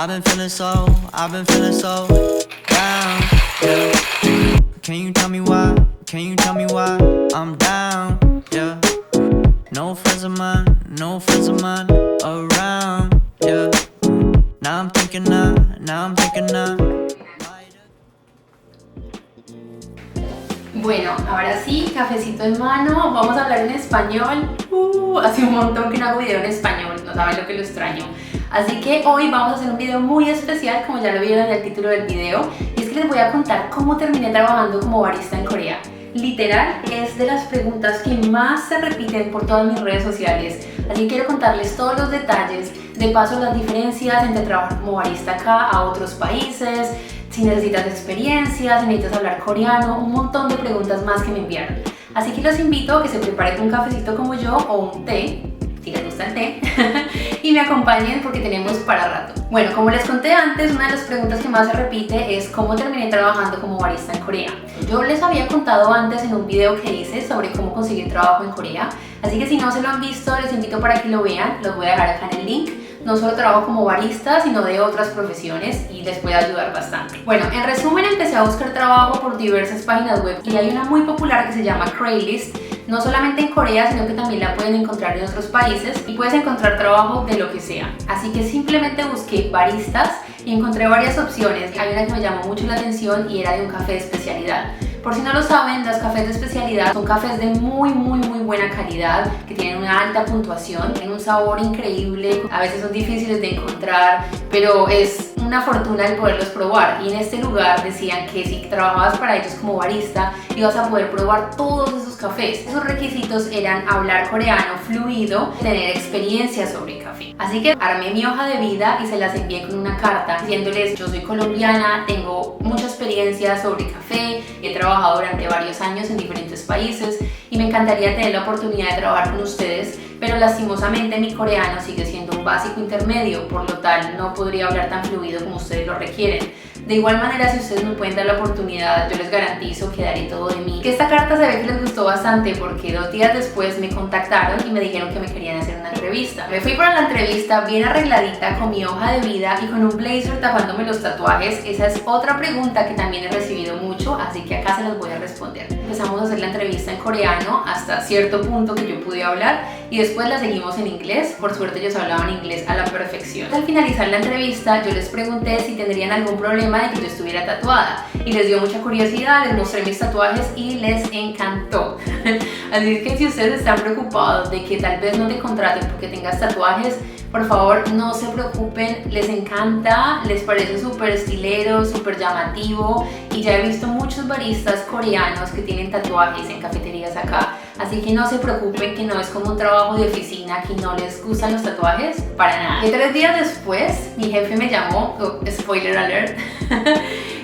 I've been feeling so down, yeah. Can you tell me why? Can you tell me why I'm down, yeah. No friends of mine around, yeah. Now I'm thinking Bueno, ahora sí, cafecito en mano, vamos a hablar en español. Hace un montón que no hago video en español, no saben lo que lo extraño. Así que hoy vamos a hacer un video muy especial, como ya lo vieron en el título del video, y es que les voy a contar cómo terminé trabajando como barista en Corea. Literal, es de las preguntas que más se repiten por todas mis redes sociales, así que quiero contarles todos los detalles, de paso las diferencias entre trabajar como barista acá a otros países, si necesitas experiencia, si necesitas hablar coreano, un montón de preguntas más que me enviaron. Así que los invito a que se preparen un cafecito como yo o un té, si les gusta el té, y me acompañen porque tenemos para rato. Bueno, como les conté antes, una de las preguntas que más se repite es cómo terminé trabajando como barista en Corea. Yo les había contado antes en un video que hice sobre cómo conseguir trabajo en Corea, así que si no se lo han visto, les invito para que lo vean, los voy a dejar acá en el link. No solo trabajo como barista, sino de otras profesiones y les puede ayudar bastante. Bueno, en resumen, empecé a buscar trabajo por diversas páginas web y hay una muy popular que se llama Craigslist, no solamente en Corea, sino que también la pueden encontrar en otros países y puedes encontrar trabajo de lo que sea. Así que simplemente busqué baristas y encontré varias opciones. Hay una que me llamó mucho la atención y era de un café de especialidad. Por si no lo saben, los cafés de especialidad son cafés de muy buena calidad, que tienen una alta puntuación, tienen un sabor increíble, a veces son difíciles de encontrar, pero es una fortuna el poderlos probar. Y en este lugar decían que si trabajabas para ellos como barista, ibas a poder probar todos esos cafés. Esos requisitos eran hablar coreano fluido, tener experiencia sobre café. Así que armé mi hoja de vida y se las envié con una carta diciéndoles: yo soy colombiana, tengo mucha experiencia sobre café, he trabajado durante varios años en diferentes países y me encantaría tener la oportunidad de trabajar con ustedes, pero lastimosamente mi coreano sigue siendo un básico intermedio, por lo tal no podría hablar tan fluido como ustedes lo requieren. De igual manera, si ustedes me pueden dar la oportunidad, yo les garantizo que daré todo de mí. Que esta carta se ve que les gustó bastante porque 2 días después me contactaron y me dijeron que me querían hacer una entrevista. Me fui para la entrevista bien arregladita con mi hoja de vida y con un blazer tapándome los tatuajes. Esa es otra pregunta que también he recibido mucho, así que acá se las voy a responder. Empezamos a hacer la entrevista en coreano hasta cierto punto que yo pude hablar y después la seguimos en inglés. Por suerte ellos hablaban inglés a la perfección. Al finalizar la entrevista yo les pregunté si tendrían algún problema de que yo estuviera tatuada y les dio mucha curiosidad, les mostré mis tatuajes y les encantó. Así que si ustedes están preocupados de que tal vez no te contraten porque tengas tatuajes, por favor no se preocupen, les encanta, les parece súper estilero, súper llamativo y ya he visto muchos baristas coreanos que tienen tatuajes en cafeterías acá, así que no se preocupen que no es como un trabajo de oficina que no les gustan los tatuajes, para nada. Y 3 días después mi jefe me llamó, spoiler alert,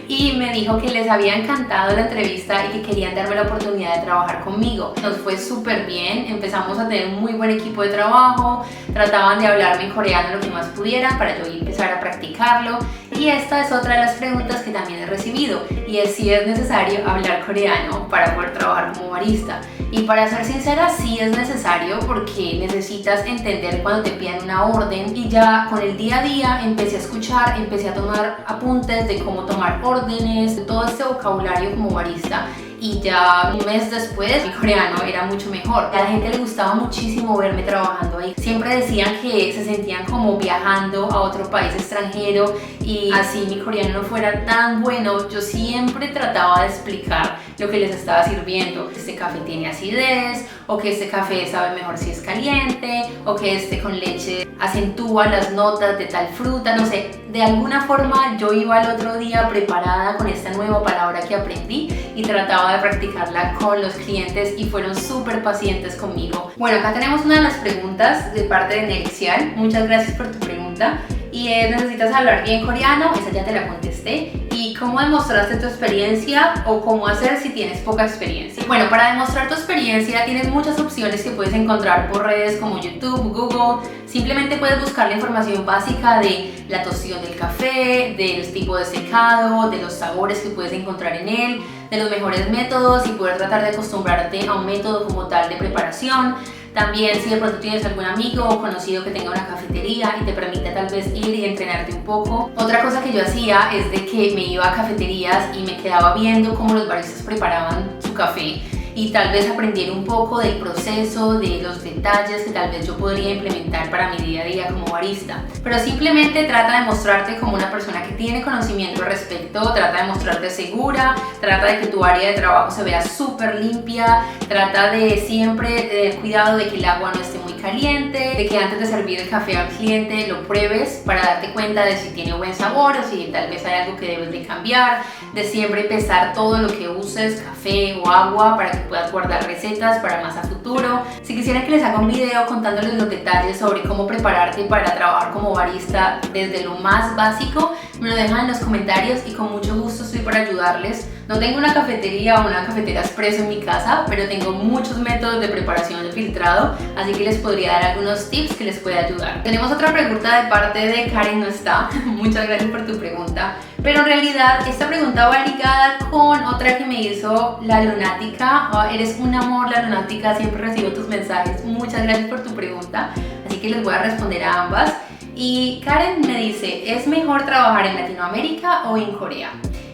y me dijo que les había encantado la entrevista y que querían darme la oportunidad de trabajar conmigo. Nos fue súper bien, empezamos a tener un muy buen equipo de trabajo, trataban de hablarme en coreano lo que más pudieran para yo empezar a practicarlo. Y esta es otra de las preguntas que también he recibido, y es si es necesario hablar coreano para poder trabajar como barista. Y para ser sincera, sí es necesario porque necesitas entender cuando te piden una orden, y ya con el día a día empecé a escuchar, empecé a tomar apuntes de cómo tomar órdenes, de todo este vocabulario como barista. Y ya un mes después mi coreano era mucho mejor. A la gente le gustaba muchísimo verme trabajando ahí. Siempre decían que se sentían como viajando a otro país extranjero, y así mi coreano no fuera tan bueno, yo siempre trataba de explicar lo que les estaba sirviendo. Este café tiene acidez, o que este café sabe mejor si es caliente, o que este con leche acentúa las notas de tal fruta, no sé. De alguna forma yo iba al otro día preparada con esta nueva palabra que aprendí y trataba de practicarla con los clientes y fueron súper pacientes conmigo. Bueno, acá tenemos una de las preguntas de parte de Nexial. Muchas gracias por tu pregunta. Y ¿necesitas hablar bien coreano? Esa ya te la contesté. ¿Y cómo demostraste tu experiencia o cómo hacer si tienes poca experiencia? Bueno, para demostrar tu experiencia tienes muchas opciones que puedes encontrar por redes como YouTube, Google. Simplemente puedes buscar la información básica de la tostión del café, del tipo de secado, de los sabores que puedes encontrar en él, de los mejores métodos y poder tratar de acostumbrarte a un método como tal de preparación. También si de pronto tienes algún amigo o conocido que tenga una cafetería y te permite tal vez ir y entrenarte un poco. Otra cosa que yo hacía es de que me iba a cafeterías y me quedaba viendo cómo los baristas preparaban su café y tal vez aprender un poco del proceso, de los detalles que tal vez yo podría implementar para mi día a día como barista. Pero simplemente trata de mostrarte como una persona que tiene conocimiento al respecto, trata de mostrarte segura, trata de que tu área de trabajo se vea súper limpia, trata de siempre tener cuidado de que el agua no esté muy caliente, de que antes de servir el café al cliente lo pruebes para darte cuenta de si tiene buen sabor o si tal vez hay algo que debes de cambiar, de siempre pesar todo lo que uses, café o agua, para que puedas guardar recetas para más a futuro. Si quisieran que les haga un video contándoles los detalles sobre cómo prepararte para trabajar como barista desde lo más básico, me lo dejan en los comentarios y con mucho gusto estoy para ayudarles. No tengo una cafetería o una cafetera expreso en mi casa, pero tengo muchos métodos de preparación de filtrado, así que les podría dar algunos tips que les puede ayudar. Tenemos otra pregunta de parte de Karen, no está. Muchas gracias por tu pregunta. Pero en realidad esta pregunta va ligada con otra que me hizo la Lunática. Oh, eres un amor, la Lunática, siempre recibo tus mensajes. Muchas gracias por tu pregunta, así que les voy a responder a ambas. Y Karen me dice, ¿es mejor trabajar en Latinoamérica o en Corea?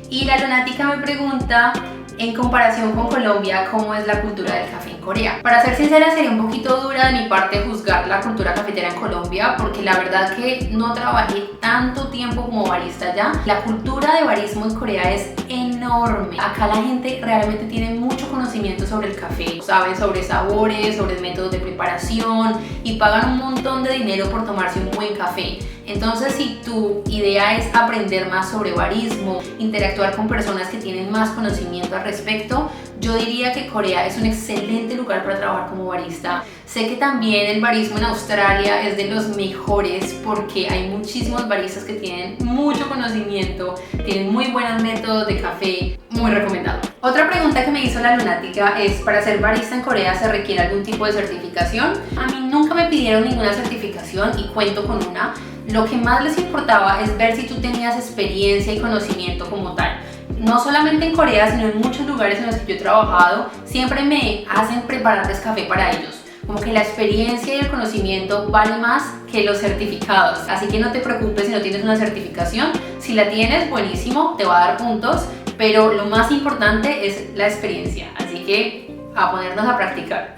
Y la Lunática me pregunta, en comparación con Colombia, ¿cómo es la cultura del café en Corea? Para ser sincera, sería un poquito dura de mi parte juzgar la cultura cafetera en Colombia, porque la verdad que no trabajé tanto tiempo como barista allá. La cultura de barismo en Corea es enorme. Acá la gente realmente tiene mucho conocimiento sobre el café, saben sobre sabores, sobre métodos de preparación y pagan un montón de dinero por tomarse un buen café. Entonces, si tu idea es aprender más sobre barismo, interactuar con personas que tienen más conocimiento al respecto, yo diría que Corea es un excelente lugar para trabajar como barista. Sé que también el barismo en Australia es de los mejores porque hay muchísimos baristas que tienen mucho conocimiento, tienen muy buenos métodos de café, muy recomendado. Otra pregunta que me hizo la Lunática es, ¿para ser barista en Corea se requiere algún tipo de certificación? A mí nunca me pidieron ninguna certificación y cuento con una. Lo que más les importaba es ver si tú tenías experiencia y conocimiento como tal. No solamente en Corea, sino en muchos lugares en los que yo he trabajado, siempre me hacen prepararles café para ellos. Como que la experiencia y el conocimiento vale más que los certificados. Así que no te preocupes si no tienes una certificación. Si la tienes, buenísimo, te va a dar puntos. Pero lo más importante es la experiencia. Así que a ponernos a practicar.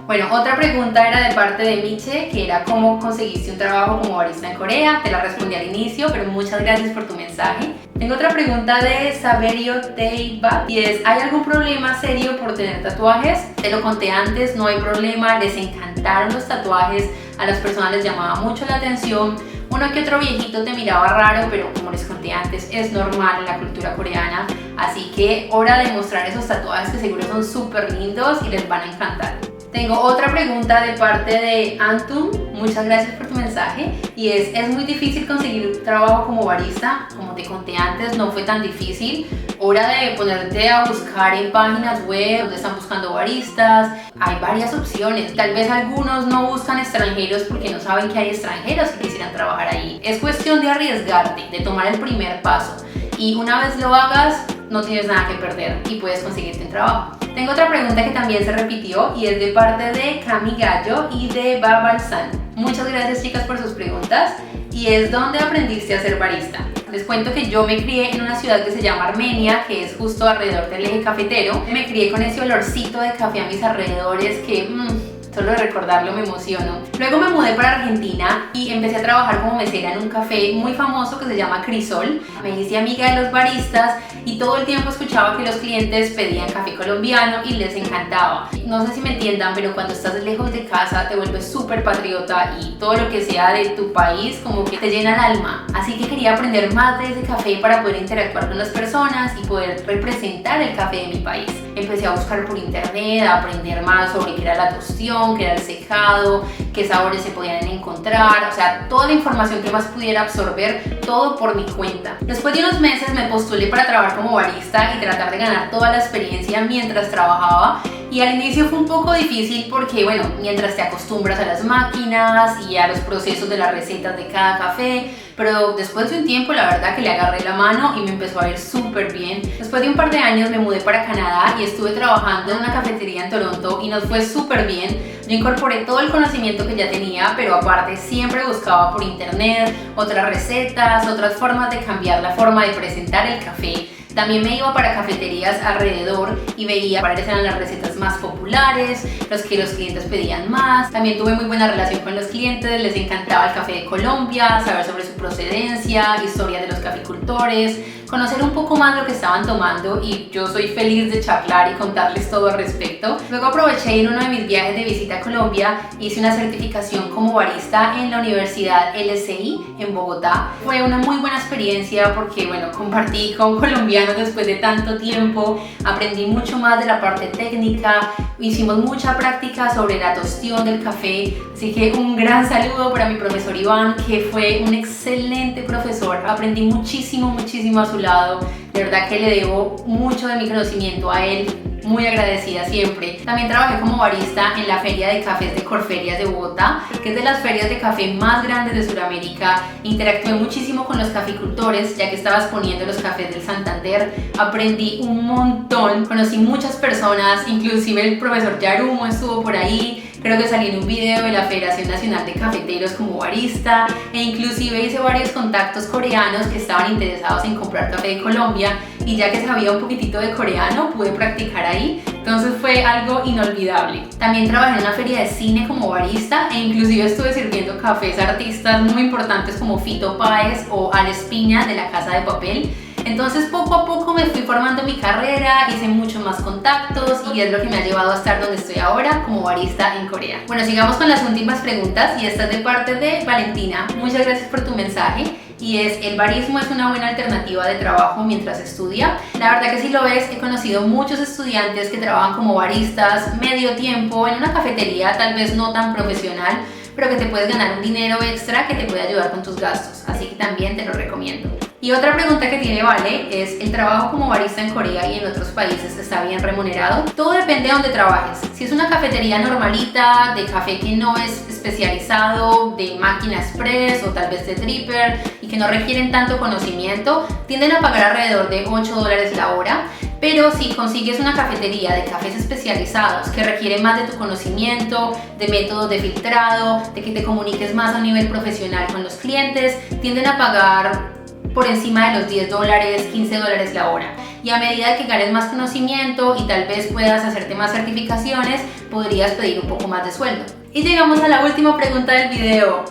Bueno, otra pregunta era de parte de Miche, que era ¿cómo conseguiste un trabajo como barista en Corea? Te la respondí al inicio, pero muchas gracias por tu mensaje. Tengo otra pregunta de Saberio Teiba y es, ¿hay algún problema serio por tener tatuajes? Te lo conté antes, no hay problema, les encantaron los tatuajes, a las personas les llamaba mucho la atención. Uno que otro viejito te miraba raro, pero como les conté antes, es normal en la cultura coreana. Así que hora de mostrar esos tatuajes que seguro son súper lindos y les van a encantar. Tengo otra pregunta de parte de Antum, muchas gracias por tu mensaje, y es muy difícil conseguir trabajo como barista. Como te conté antes, no fue tan difícil. Hora de ponerte a buscar en páginas web donde están buscando baristas. Hay varias opciones. Tal vez algunos no buscan extranjeros porque no saben que hay extranjeros que quisieran trabajar ahí. Es cuestión de arriesgarte, de tomar el primer paso. Y una vez lo hagas, no tienes nada que perder y puedes conseguirte un trabajo. Tengo otra pregunta que también se repitió y es de parte de Cami Gallo y de Babalsan. Muchas gracias, chicas, por sus preguntas. Y es, ¿dónde aprendiste a ser barista? Les cuento que yo me crié en una ciudad que se llama Armenia, que es justo alrededor del eje cafetero. Me crié con ese olorcito de café a mis alrededores que solo de recordarlo me emociono. Luego me mudé para Argentina y empecé a trabajar como mesera en un café muy famoso que se llama Crisol. Me hice amiga de los baristas y todo el tiempo escuchaba que los clientes pedían café colombiano y les encantaba. No sé si me entiendan, pero cuando estás lejos de casa te vuelves súper patriota y todo lo que sea de tu país como que te llena el alma. Así que quería aprender más de ese café para poder interactuar con las personas y poder representar el café de mi país. Empecé a buscar por internet, a aprender más sobre qué era la tostión, qué era el secado, qué sabores se podían encontrar, o sea, toda la información que más pudiera absorber, todo por mi cuenta. Después de unos meses me postulé para trabajar como barista y tratar de ganar toda la experiencia mientras trabajaba, Y al inicio fue un poco difícil porque, bueno, mientras te acostumbras a las máquinas y a los procesos de las recetas de cada café, pero después de un tiempo la verdad que le agarré la mano y me empezó a ir súper bien. Después de un par de años me mudé para Canadá y estuve trabajando en una cafetería en Toronto y nos fue súper bien. Yo incorporé todo el conocimiento que ya tenía, pero aparte siempre buscaba por internet otras recetas, otras formas de cambiar la forma de presentar el café. También me iba para cafeterías alrededor y veía cuáles eran las recetas más populares, los que los clientes pedían más. También tuve muy buena relación con los clientes, les encantaba el café de Colombia, saber sobre su procedencia, historia de los caficultores, conocer un poco más lo que estaban tomando y yo soy feliz de charlar y contarles todo al respecto. Luego aproveché en uno de mis viajes de visita a Colombia, hice una certificación como barista en la Universidad LSI en Bogotá. Fue una muy buena experiencia porque, bueno, compartí con colombianos después de tanto tiempo, aprendí mucho más de la parte técnica, hicimos mucha práctica sobre la tostión del café, así que un gran saludo para mi profesor Iván, que fue un excelente profesor, aprendí muchísimo a su lado, de verdad que le debo mucho de mi conocimiento a él, muy agradecida siempre. También trabajé como barista en la Feria de Cafés de Corferias de Bogotá, que es de las ferias de café más grandes de Sudamérica. Interactué muchísimo con los caficultores, ya que estaba exponiendo los cafés del Santander. Aprendí un montón, conocí muchas personas, inclusive el profesor Yarumo estuvo por ahí. Creo que salí en un video de la Federación Nacional de Cafeteros como barista e inclusive hice varios contactos coreanos que estaban interesados en comprar café de Colombia y ya que sabía un poquitito de coreano pude practicar ahí, entonces fue algo inolvidable. También trabajé en una feria de cine como barista e inclusive estuve sirviendo cafés a artistas muy importantes como Fito Páez o Alex Piña de La Casa de Papel. Entonces poco a poco me fui formando mi carrera, hice muchos más contactos y es lo que me ha llevado a estar donde estoy ahora como barista en Corea. Bueno, sigamos con las últimas preguntas y esta es de parte de Valentina. Muchas gracias por tu mensaje. Y es, ¿el barismo es una buena alternativa de trabajo mientras estudia? La verdad que si lo ves, he conocido muchos estudiantes que trabajan como baristas medio tiempo en una cafetería tal vez no tan profesional, pero que te puedes ganar un dinero extra que te puede ayudar con tus gastos, así que también te lo recomiendo. Y otra pregunta que tiene Vale es, ¿el trabajo como barista en Corea y en otros países está bien remunerado? Todo depende de donde trabajes. Si es una cafetería normalita, de café que no es especializado, de máquina express o tal vez de dripper y que no requieren tanto conocimiento, tienden a pagar alrededor de $8 la hora. Pero si consigues una cafetería de cafés especializados que requiere más de tu conocimiento, de métodos de filtrado, de que te comuniques más a nivel profesional con los clientes, tienden a pagar por encima de los $10, $15 la hora. Y a medida que ganes más conocimiento y tal vez puedas hacerte más certificaciones, podrías pedir un poco más de sueldo. Y llegamos a la última pregunta del video.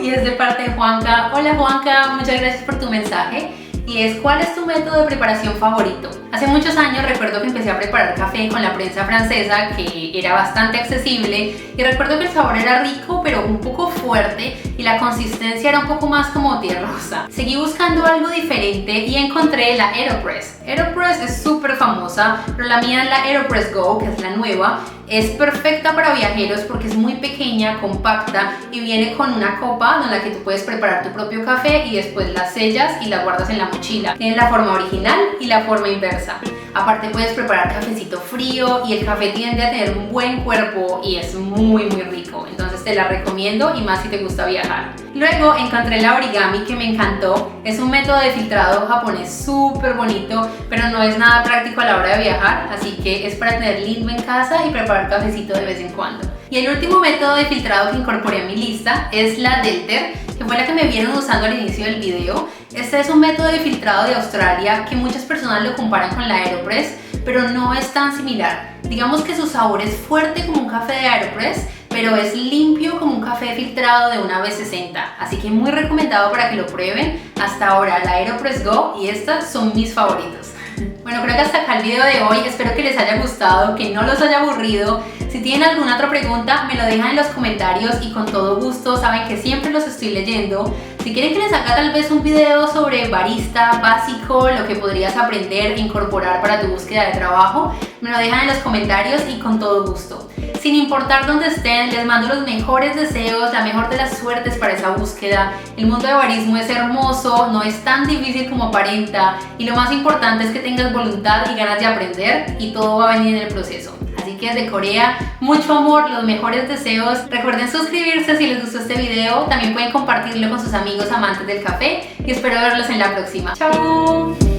Y es de parte de Juanca. Hola Juanca, muchas gracias por tu mensaje. Y es, ¿cuál es tu método de preparación favorito? Hace muchos años recuerdo que empecé a preparar café con la prensa francesa, que era bastante accesible, y recuerdo que el sabor era rico pero un poco fuerte y la consistencia era un poco más como tierrosa. Seguí buscando algo diferente y encontré la AeroPress. AeroPress es súper famosa, pero la mía es la AeroPress Go, que es la nueva. Es perfecta para viajeros porque es muy pequeña, compacta y viene con una copa en la que tú puedes preparar tu propio café y después la sellas y la guardas en la mochila. Tiene la forma original y la forma inversa. Aparte puedes preparar cafecito frío y el café tiende a tener un buen cuerpo y es muy rico. Entonces te la recomiendo y más si te gusta viajar. Luego encontré la origami que me encantó. Es un método de filtrado japonés súper bonito, pero no es nada práctico a la hora de viajar, así que es para tener lindo en casa y preparar cafecito de vez en cuando. Y el último método de filtrado que incorporé a mi lista es la Delter, que fue la que me vieron usando al inicio del video. Este es un método de filtrado de Australia que muchas personas lo comparan con la AeroPress, pero no es tan similar. Digamos que su sabor es fuerte como un café de AeroPress, pero es limpio como un café filtrado de una V60, así que muy recomendado para que lo prueben. Hasta ahora la AeroPress Go y estas son mis favoritos. Bueno, creo que hasta acá el video de hoy, espero que les haya gustado, que no los haya aburrido. Si tienen alguna otra pregunta, me lo dejan en los comentarios y con todo gusto, saben que siempre los estoy leyendo. Si quieren que les haga tal vez un video sobre barista básico, lo que podrías aprender e incorporar para tu búsqueda de trabajo, me lo dejan en los comentarios y con todo gusto. Sin importar dónde estén, les mando los mejores deseos, la mejor de las suertes para esa búsqueda. El mundo de barismo es hermoso, no es tan difícil como aparenta y lo más importante es que tengas voluntad y ganas de aprender y todo va a venir en el proceso. Así que desde Corea, mucho amor, los mejores deseos. Recuerden suscribirse si les gustó este video, también pueden compartirlo con sus amigos amantes del café y espero verlos en la próxima. ¡Chao!